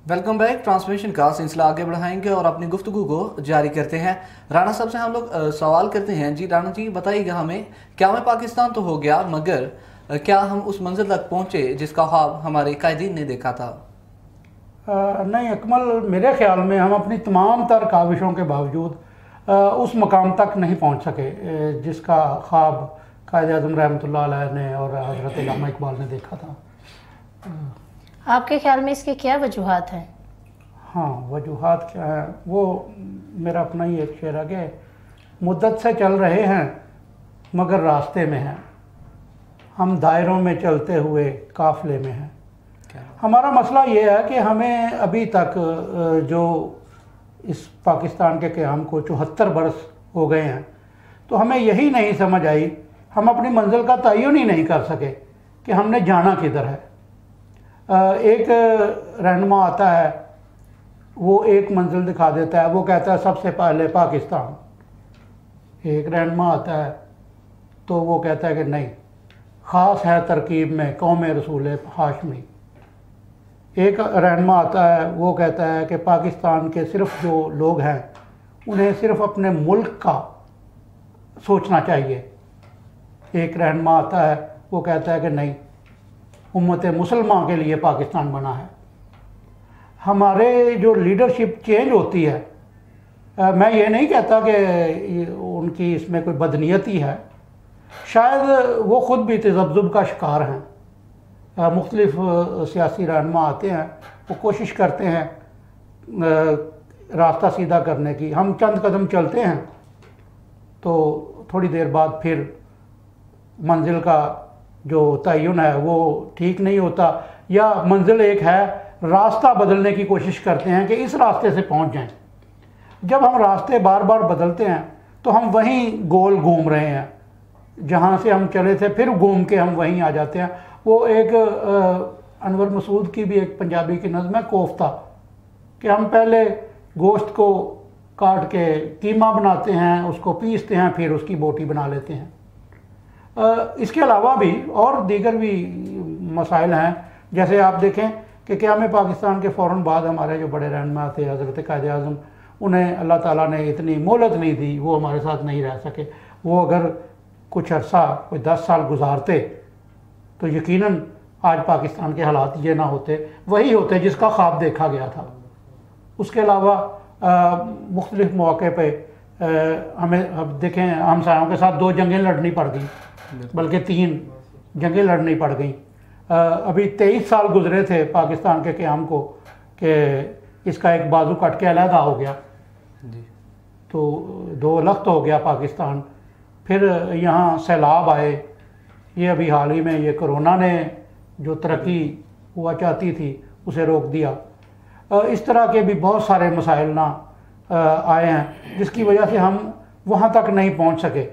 Welcome back. Transmission का सिलसिला आगे बढ़ाएंगे और अपनी गुफ्तगू को जारी करते हैं। राणा साहब से हम लोग सवाल करते हैं। जी राणा जी, बताइएगा हमें, क्या में पाकिस्तान तो हो गया, मगर क्या हम उस मंजिल तक पहुंचे जिसका ख्वाब हमारे कायदीन ने देखा था? नहीं अकमल, मेरे ख्याल में हम अपनी तमाम तर काविशों के बावजूद उस मकाम तक नहीं पहुंच सके जिसका ख्वाब कायद आज़म रहमतुल्लाह अलैह ने और हज़रत अल्लामा इकबाल ने देखा था। आपके ख्याल में इसकी क्या वजूहात हैं? हाँ, वजूहात क्या है, वो मेरा अपना ही एक शेर है कि मुद्दत से चल रहे हैं मगर रास्ते में हैं, हम दायरों में चलते हुए काफ़िले में हैं। हमारा मसला ये है कि हमें अभी तक जो इस पाकिस्तान के क़याम को 74 बरस हो गए हैं, तो हमें यही नहीं समझ आई, हम अपनी मंजिल का तयन ही नहीं कर सके कि हमने जाना किधर है। एक रहनुमा आता है, वो एक मंजिल दिखा देता है, वो कहता है सबसे पहले पाकिस्तान। एक रहनुमा आता है तो वो कहता है कि नहीं, ख़ास है तरकीब में कौम रसूल हाशमी। एक रहनुमा आता है, वो कहता है कि पाकिस्तान के सिर्फ जो लोग हैं उन्हें सिर्फ अपने मुल्क का सोचना चाहिए। एक रहनुमा आता है, वो कहता है कि नहीं, उम्मत मुसलमान के लिए पाकिस्तान बना है। हमारे जो लीडरशिप चेंज होती है, मैं ये नहीं कहता कि उनकी इसमें कोई बदनीयती है, शायद वो ख़ुद भी तज़ब्ज़ुब का शिकार हैं। मुख्तलिफ सियासी रहनुमा आते हैं, वो कोशिश करते हैं रास्ता सीधा करने की। हम चंद कदम चलते हैं तो थोड़ी देर बाद फिर मंजिल का जो तयन है वो ठीक नहीं होता, या मंजिल एक है, रास्ता बदलने की कोशिश करते हैं कि इस रास्ते से पहुंच जाएं। जब हम रास्ते बार बार बदलते हैं तो हम वहीं गोल घूम रहे हैं, जहां से हम चले थे फिर घूम के हम वहीं आ जाते हैं। वो एक अनवर मसूद की भी एक पंजाबी की नज़्म है, कोफ्ता, कि हम पहले गोश्त को काट के कीमा बनाते हैं, उसको पीसते हैं, फिर उसकी बोटी बना लेते हैं। इसके अलावा भी और दीगर भी मसाइल हैं। जैसे आप देखें कि क़याम पाकिस्तान के फ़ौरन बाद हमारे जो बड़े रहनुमा थे हज़रत कायद आज़म, उन्हें अल्लाह ताला ने इतनी मोहलत नहीं दी, वो हमारे साथ नहीं रह सके। वो अगर कुछ अरसा कोई 10 साल गुजारते तो यकीनन आज पाकिस्तान के हालात ये ना होते, वही होते जिसका ख्वाब देखा गया था। उसके अलावा मुख्तलिफ मौक़े पर हमें, अब देखें, हमसायों के साथ 2 जंगें लड़नी पड़ गई, बल्कि 3 जंगें लड़नी पड़ गई। अभी 23 साल गुजरे थे पाकिस्तान के क़याम को कि इसका एक बाजू कट के अलहदा हो गया, तो 2 अलग हो गया पाकिस्तान। फिर यहाँ सैलाब आए, ये अभी हाल ही में ये कोरोना ने जो तरक्की हुआ चाहती थी उसे रोक दिया। इस तरह के भी बहुत सारे मसाइल ना आए हैं जिसकी वजह से हम वहाँ तक नहीं पहुँच सके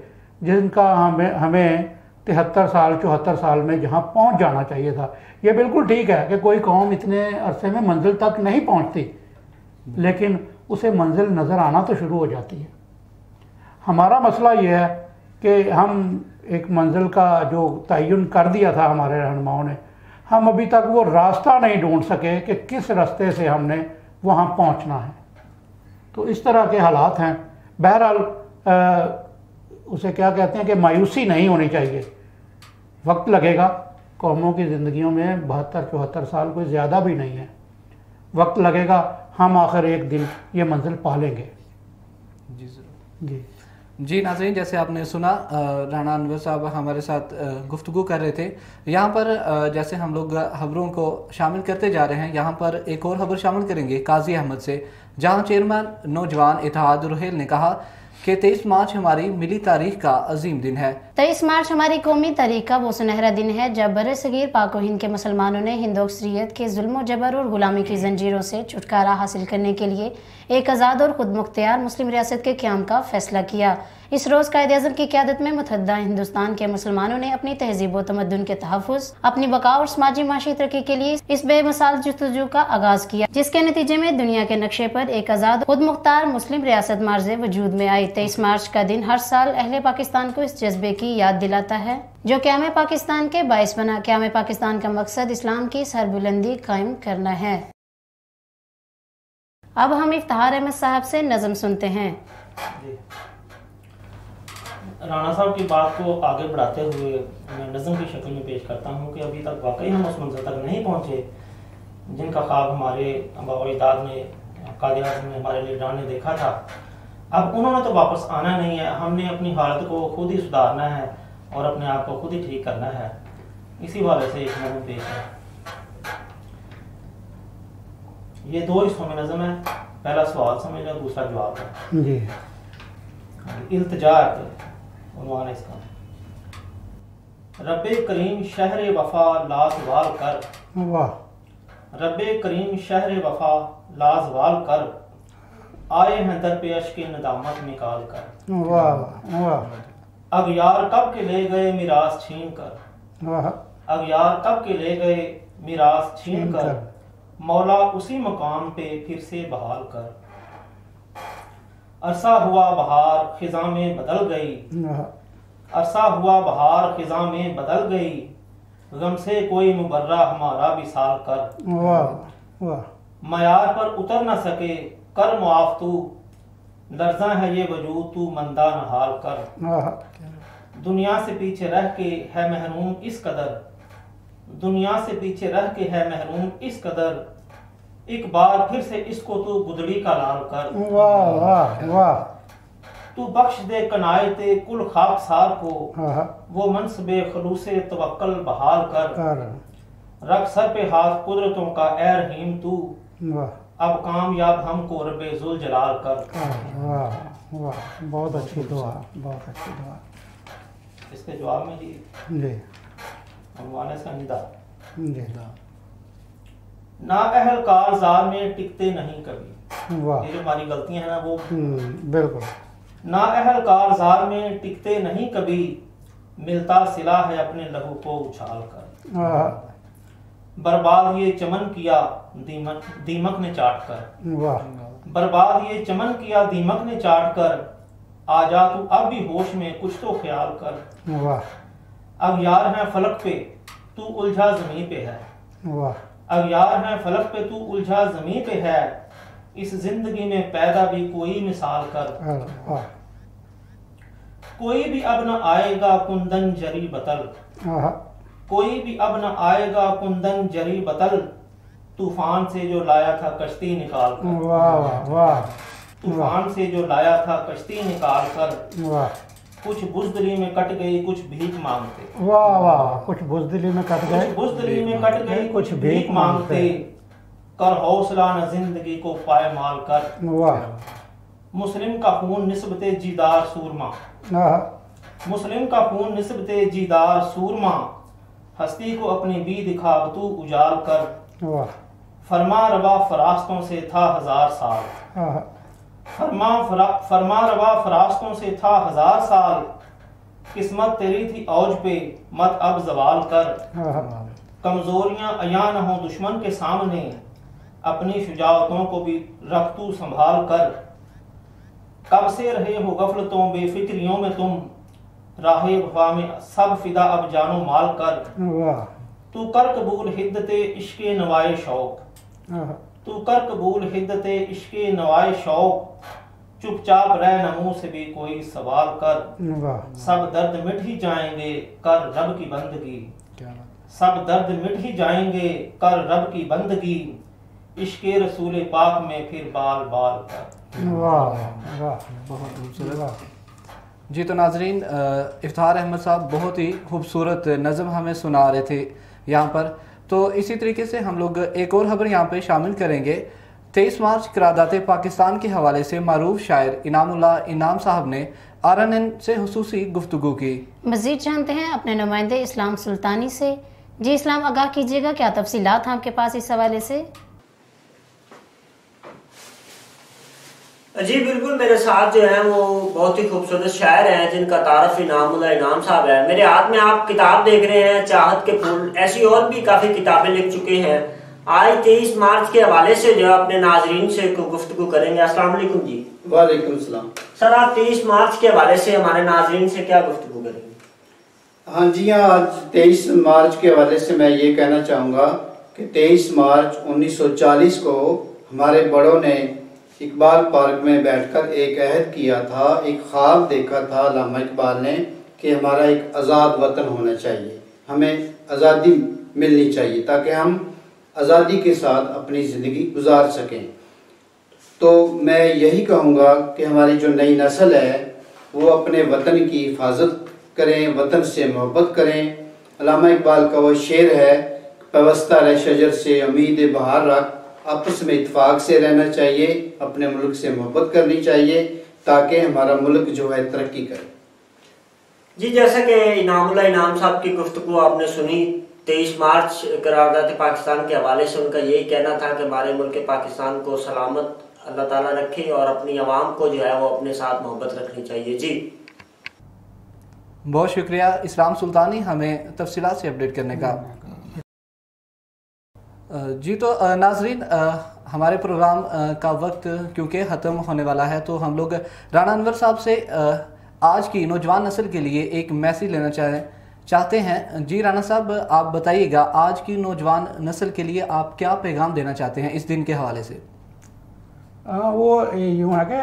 जिनका हमें 73 साल 74 साल में जहाँ पहुँच जाना चाहिए था। ये बिल्कुल ठीक है कि कोई कौम इतने अरसे में मंजिल तक नहीं पहुँचती, लेकिन उसे मंजिल नज़र आना तो शुरू हो जाती है। हमारा मसला ये है कि हम एक मंजिल का जो तयन कर दिया था हमारे रहनुमाओं ने, हम अभी तक वो रास्ता नहीं ढूंढ सके कि किस रास्ते से हमने वहाँ पहुँचना है। तो इस तरह के हालात हैं। बहरहाल उसे क्या कहते हैं कि मायूसी नहीं होनी चाहिए, वक्त लगेगा। कौमों की ज़िंदगियों में 72-74 साल कोई ज़्यादा भी नहीं है, वक्त लगेगा। हम आखिर एक दिन ये मंजिल पा लेंगे। जी ज़रूर। जी नाज़रीन, जैसे आपने सुना, राणा अनवर साहब हमारे साथ गुफ्तगू कर रहे थे। यहाँ पर जैसे हम लोग खबरों को शामिल करते जा रहे हैं, यहाँ पर एक और खबर शामिल करेंगे काजी अहमद से, जहाँ चेयरमैन नौजवान इत्तेहाद रुहेल ने कहा कि 23 मार्च हमारी मिली तारीख का अजीम दिन है। 23 मार्च हमारी कौमी तारीख का वो सुनहरा दिन है जब बरसगीर पाक व हिंद के मुसलमानों ने हिंद अक्सरियत के जुल्म जबर और गुलामी की जंजीरों से छुटकारा हासिल करने के लिए एक आज़ाद और खुद मुख्तियार मुस्लिम रियासत के क़याम का फैसला किया। इस रोज़ कायद आज़म की क़यादत में मुतहद्दा हिंदुस्तान के मुसलमानों ने अपनी तहजीब व तमद्दुन के तहफ़्फ़ुज़, अपनी बका और समाजी माशी तरक्की के लिए इस बेमिसाल जस्तजू का आगाज किया, जिसके नतीजे में दुनिया के नक्शे पर एक आज़ाद खुद मुख्तार मुस्लिम रियासत मार्ज़े वजूद में आई। 23 मार्च का दिन हर साल अहले पाकिस्तान को इस जज्बे की याद दिलाता है जो क़याम पाकिस्तान के बाइस बना। क़याम पाकिस्तान का मकसद इस्लाम की सरबुलंदी कायम करना है। अब हम इफ्तिखार अहमद साहब से नज़म सुनते हैं। राणा साहब की बात को आगे बढ़ाते हुए मैं नज़म की शक्ल में पेश करता हूँ कि अभी तक वाकई हम उस मंजिल तक नहीं पहुँचे जिनका ख्वाब हमारे बाबा ने, कादिर आज़म ने, हमारे लीडरान ने देखा था। अब उन्होंने तो वापस आना नहीं है, हमने अपनी हालत को खुद ही सुधारना है और अपने आप को खुद ही ठीक करना है। इसी वाले से एक नज़म पेश है। ये 2 हिस्सों में नज़म है, पहला सवाल समझ लो, दूसरा जवाब है जी। इल्तिजा उन्वान इसका। रब्बे करीम शहर वफा लाजवाल कर, वाह। रब्बे करीम शहर वफा लाजवाल कर, आए हैं दर पे अश्क नदामत निकाल कर। वाह वाह। अगयार कब के ले गए मिरास छीन कर, वाह। अगयार कब के ले गए मिरास छीन कर, मौला उसी मकाम पे फिर से बहाल कर। अरसा हुआ बहार खिजा में बदल गई, अरसा हुआ बहार खिजा में बदल गई, गम से कोई मुबर्रा हमारा विसाल कर। वाह वाह। मयार पर उतर न सके कर मुआफ तू, लर्जा है ये वजूद तू मंदा नहाल कर। दुनिया से पीछे रह के है महरूम इस कदर, दुनिया से पीछे रह के है महरूम इस कदर, एक बार फिर से इसको तू गुदड़ी का लाल कर। वाह वाह वाह। तू बख्श दे कनायते कुल खाकसार को, वो मनसबे खलूसे तवक्कल बहाल कर। रख सर पे हाथ कुदरतों का ए रहीम तू, अब कामयाब हमको रब्बे जुल जलाल कर। वाह वाह। बहुत अच्छी दुआ, बहुत अच्छी दुआ। इसके जवाब में जी इसका निदा। ना अहल कारजार में टिकते नहीं कभी। वाह। ये जो हमारी गलतियां हैं ना वो बिल्कुल। ना अहल कारजार में टिकते नहीं कभी, मिलता सिला है अपने लहू को उछाल कर। बर्बाद ये चमन किया दीमक ने चाट कर। वाह। बर्बाद ये चमन किया दीमक ने चाट कर, आजा तू अब भी होश में कुछ तो ख्याल कर। वाह। अब यार है फलक पे तू उलझा जमीन पे है। वाह। अब यार है फलक पे तू उलझा जमीन पे है, इस जिंदगी में पैदा भी कोई मिसाल कर। कोई भी अब न आएगा कुंदन जरी बतल, कोई भी अब न आएगा कुंदन जरी बतल, तूफान से जो लाया था कश्ती निकाल कर। वाह वाह। तूफान से जो लाया था कश्ती निकाल कर, वाह। कुछ बुज़दिली में कट गई कुछ भीख मांगते। वाह वाह। कुछ बुज़दिली में कट गए, कुछ बुज़दिली में कट गई कुछ भीख मांगते, कर हौसला न जिंदगी को पायमाल कर। वाह। मुस्लिम का खून निस्बते जीदार सूरमा, मुस्लिम का खून निस्बते जीदार सूरमा, हस्ती को अपनी बी दिखा तू उजाल कर। वाह। फरमा रवा फरास्तों से था 1000 साल, फरमा रवा फरास्तों से था 1000 साल, किस्मत तेरी थी औज पे मत अब जवाल कर। कमजोरियां अया न हो दुश्मन के सामने, अपनी शुजाअतों को भी रख तू संभाल कर। कब से रहे हो गफलतों बेफिक्रियों में तुम, राहे वफा में सब फिदा अब जानो माल कर। तू कर कबूल हिद्दते इश्के नवाए शौक, तू कर कबूल हिद्दते इश्के नवाए शौक, चुपचाप रह न मुंह से भी कोई सवाल कर। सब दर्द मिट ही जाएंगे कर रब की बंदगी, सब दर्द मिट ही जाएंगे कर रब की बंदगी, इश्के रसूल पाक में फिर बाल बाल कर। बहुत खूबसूरत जी। तो नाजरीन, इफ्तिखार अहमद साहब बहुत ही खूबसूरत नज़म हमें सुना रहे थे यहाँ पर। तो इसी तरीके से हम लोग एक और खबर यहाँ पे शामिल करेंगे। 23 मार्च करारदाद पाकिस्तान के हवाले से मारूफ शायर इनामुल्लाह इनाम साहब ने RNN से हुसूसी गुफ्तगू की। मज़ीद जानते हैं अपने नुमाइंदे इस्लाम सुल्तानी से। जी इस्लाम, आगाह कीजिएगा, क्या तफसीलात हैं आपके पास इस हवाले से? जी बिल्कुल, मेरे साथ जो है वो बहुत ही खूबसूरत शायर हैं जिनका तारफ इनामुल्लाह इनाम साहब है। मेरे हाथ में आप किताब देख रहे हैं चाहत के फूल, ऐसी और भी काफ़ी किताबें लिख चुके हैं। आज 23 मार्च के हवाले से जो अपने नाजरीन से गुफ्तगू करेंगे। अस्सलाम वालेकुम जी। वालेकुम सलाम। सर, आप 23 मार्च के हवाले से हमारे नाजरीन से क्या गुफ्तगू करेंगे? हाँ जी, आज 23 मार्च के हवाले से मैं ये कहना चाहूँगा कि 23 मार्च 1940 को हमारे बड़ों ने इकबाल पार्क में बैठकर एक अहद किया था, एक ख्वाब देखा था अल्लामा इकबाल ने कि हमारा एक आज़ाद वतन होना चाहिए, हमें आज़ादी मिलनी चाहिए ताकि हम आज़ादी के साथ अपनी ज़िंदगी गुजार सकें। तो मैं यही कहूँगा कि हमारी जो नई नस्ल है वो अपने वतन की हिफाजत करें, वतन से मोहब्बत करें। अल्लामा इकबाल का वो शेर है, पवस्ता रह शजर से उम्मीद बहार रख, आपस में इत्फाक से रहना चाहिए, अपने मुल्क से मोहब्बत करनी चाहिए ताकि हमारा मुल्क जो है तरक्की करे। जी, जैसा कि इनामुल्लाह इनाम साहब की गुफ्तगू आपने सुनी, 23 मार्च करारदाद पाकिस्तान के हवाले से उनका यही कहना था कि हमारे मुल्क पाकिस्तान को सलामत अल्लाह ताला रखे और अपनी आवाम को जो है वो अपने साथ मोहब्बत रखनी चाहिए। जी बहुत शुक्रिया इस्लाम सुल्तानी हमें तफसीलात से अपडेट करने का। जी तो नाजरीन, हमारे प्रोग्राम का वक्त क्योंकि ख़त्म होने वाला है तो हम लोग राणा अनवर साहब से आज की नौजवान नस्ल के लिए एक मैसेज लेना चाहते हैं। जी राणा साहब, आप बताइएगा आज की नौजवान नस्ल के लिए आप क्या पैगाम देना चाहते हैं इस दिन के हवाले से? वो यूँ है कि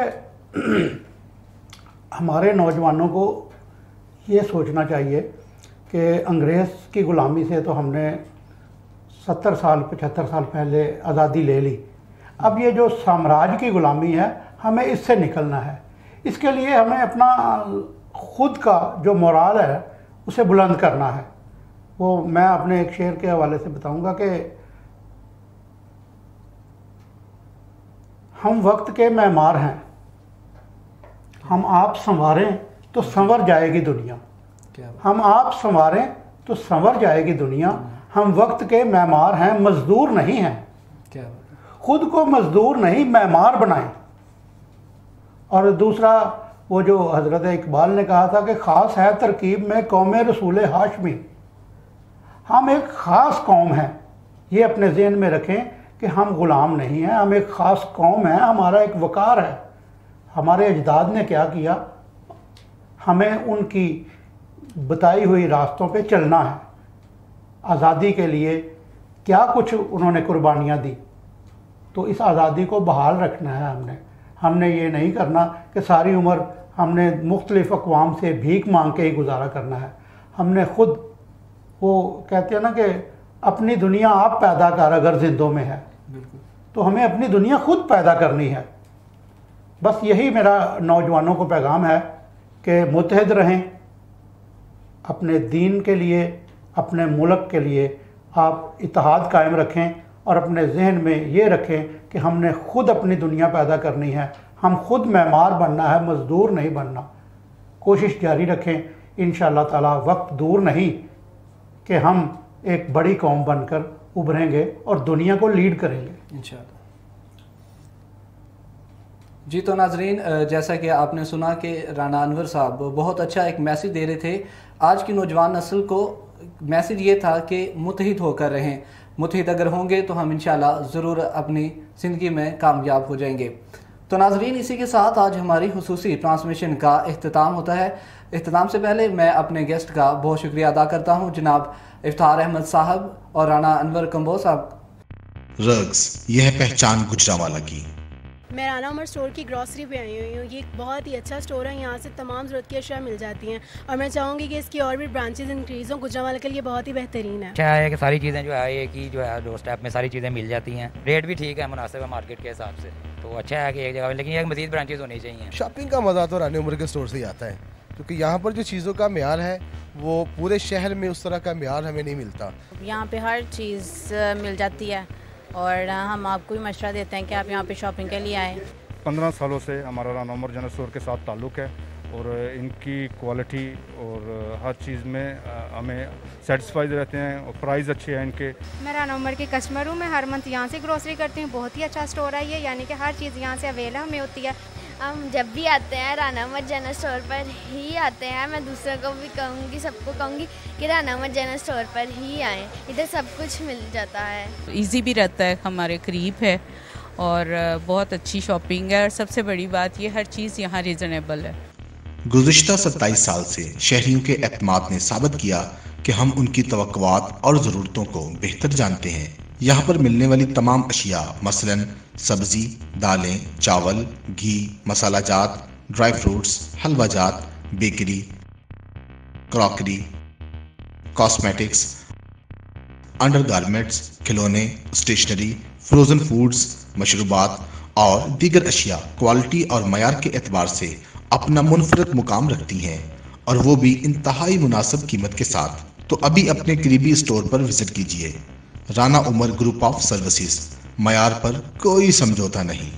हमारे नौजवानों को ये सोचना चाहिए कि अंग्रेज़ की ग़ुलामी से तो हमने 70 साल 75 साल पहले आज़ादी ले ली। अब ये जो साम्राज्य की ग़ुलामी है हमें इससे निकलना है। इसके लिए हमें अपना ख़ुद का जो मोराल है उसे बुलंद करना है। वो मैं अपने एक शेर के हवाले से बताऊंगा कि हम वक्त के मेहमान हैं, हम आप संवारें तो संवर जाएगी दुनिया। हम आप संवारें तो संवर जाएगी दुनिया। हम वक्त के मेहमान हैं, मजदूर नहीं हैं। खुद को मजदूर नहीं मेहमान बनाएं। और दूसरा वो जो हज़रत इकबाल ने कहा था कि ख़ास है तरकीब में कौम रसूल हाशमी। हम एक ख़ास कौम हैं, ये अपने ज़हन में रखें कि हम ग़ुलाम नहीं हैं, हम एक ख़ास कौम हैं। हमारा एक वक़ार है। हमारे अजदाद ने क्या किया, हमें उनकी बताई हुई रास्तों पे चलना है। आज़ादी के लिए क्या कुछ उन्होंने कुर्बानियाँ दी, तो इस आज़ादी को बहाल रखना है। हमने ये नहीं करना कि सारी उम्र हमने मुख्तलिफ़ अक़वाम से भीख मांग के ही गुजारा करना है। हमने ख़ुद, वो कहते हैं ना कि अपनी दुनिया आप पैदा कर, अगर जिंदों में है तो हमें अपनी दुनिया खुद पैदा करनी है। बस यही मेरा नौजवानों को पैगाम है कि मुत्तहिद रहें, अपने दीन के लिए, अपने मुल्क के लिए आप इत्तेहाद कायम रखें और अपने जहन में ये रखें कि हमने खुद अपनी दुनिया पैदा करनी है। हम खुद मेमार बनना है, मज़दूर नहीं बनना। कोशिश जारी रखें, इंशाअल्लाह ताला वक्त दूर नहीं कि हम एक बड़ी कौम बनकर उभरेंगे और दुनिया को लीड करेंगे इंशाअल्लाह। जी तो नाजरीन, जैसा कि आपने सुना कि राणा अनवर साहब बहुत अच्छा एक मैसेज दे रहे थे आज की नौजवान नस्ल को। मैसेज ये था कि मुत्तहिद होकर रहें। मुत्तहिद अगर होंगे तो हम इंशाअल्लाह ज़रूर अपनी ज़िंदगी में कामयाब हो जाएंगे। तो नाजरीन, इसी के साथ आज हमारी खुसूसी ट्रांसमिशन का इख्तिताम होता है। इख्तिताम से पहले मैं अपने गेस्ट का बहुत शुक्रिया अदा करता हूँ, जनाब इफ्तार अहमद साहब और राणा अनवर कंबोज साहब। रग्स, यह पहचान गुजरांवाला की। मैं राना उमर स्टोर की ग्रॉसरी पे आई हुई हूँ। ये एक बहुत ही अच्छा स्टोर है, यहाँ से तमाम ज़रूरत की अशिया मिल जाती हैं और मैं चाहूँगी कि इसकी और भी ब्रांचेज इंक्रीज़ हों। गुजरांवाला के लिए बहुत ही बेहतरीन है। अच्छा है कि सारी चीज़ें जो है एक ही जो है डोर स्टेप में सारी चीज़ें मिल जाती हैं। रेट भी ठीक है, मुनासिब है मार्केट के हिसाब से। तो अच्छा है कि एक जगह, लेकिन एक मज़ीद ब्रांचेज होनी चाहिए। शॉपिंग का मज़ा तो राना उमर के स्टोर से ही आता है, क्योंकि यहाँ पर जो चीज़ों का म्यार है वो पूरे शहर में उस तरह का म्यार हमें नहीं मिलता। यहाँ पे हर चीज़ मिल जाती है और हम आपको भी मशवरा देते हैं कि आप यहाँ पे शॉपिंग के लिए आएँ। 15 सालों से हमारा राना उमर जनरल स्टोर के साथ ताल्लुक़ है और इनकी क्वालिटी और हर चीज़ में हमें सेटिस्फाइड रहते हैं और प्राइस अच्छे हैं इनके। मैं राना उमर की कस्टमर हूँ, मैं हर मंथ यहाँ से ग्रोसरी करती हूँ। बहुत ही अच्छा स्टोर है ये, यानी कि हर चीज़ यहाँ से अवेलेबल हमें होती है। हम जब भी आते हैं राना उमर जनरल स्टोर पर ही आते हैं। मैं दूसरों को भी कहूँगी, सबको कहूँगी कि राना उमर जनरल स्टोर पर ही आएँ, इधर सब कुछ मिल जाता है। ईजी भी रहता है, हमारे करीब है और बहुत अच्छी शॉपिंग है और सबसे बड़ी बात ये हर चीज़ यहाँ रीज़नेबल है। गुज़िश्ता 27 साल से शहरियों के एतमाद ने साबित किया कि हम उनकी तवक्कुआत और ज़रूरतों को बेहतर जानते हैं। यहाँ पर मिलने वाली तमाम अशिया मसलन सब्जी, दालें, चावल, घी, मसाला जात, ड्राई फ्रूट्स, हलवा जात, बेकरी, क्रॉकरी, कॉस्मेटिक्स, अंडरगारमेंट्स, खिलौने, स्टेशनरी, फ्रोजन फूड्स, मशरूबात और दीगर अशिया क्वालिटी और मयार के एतबार से अपना मुनफरद मुकाम रखती हैं और वो भी इंतहाई मुनासिब कीमत के साथ। तो अभी अपने करीबी स्टोर पर विजिट कीजिए। Rana Umar group of services, मयार पर कोई समझौता नहीं।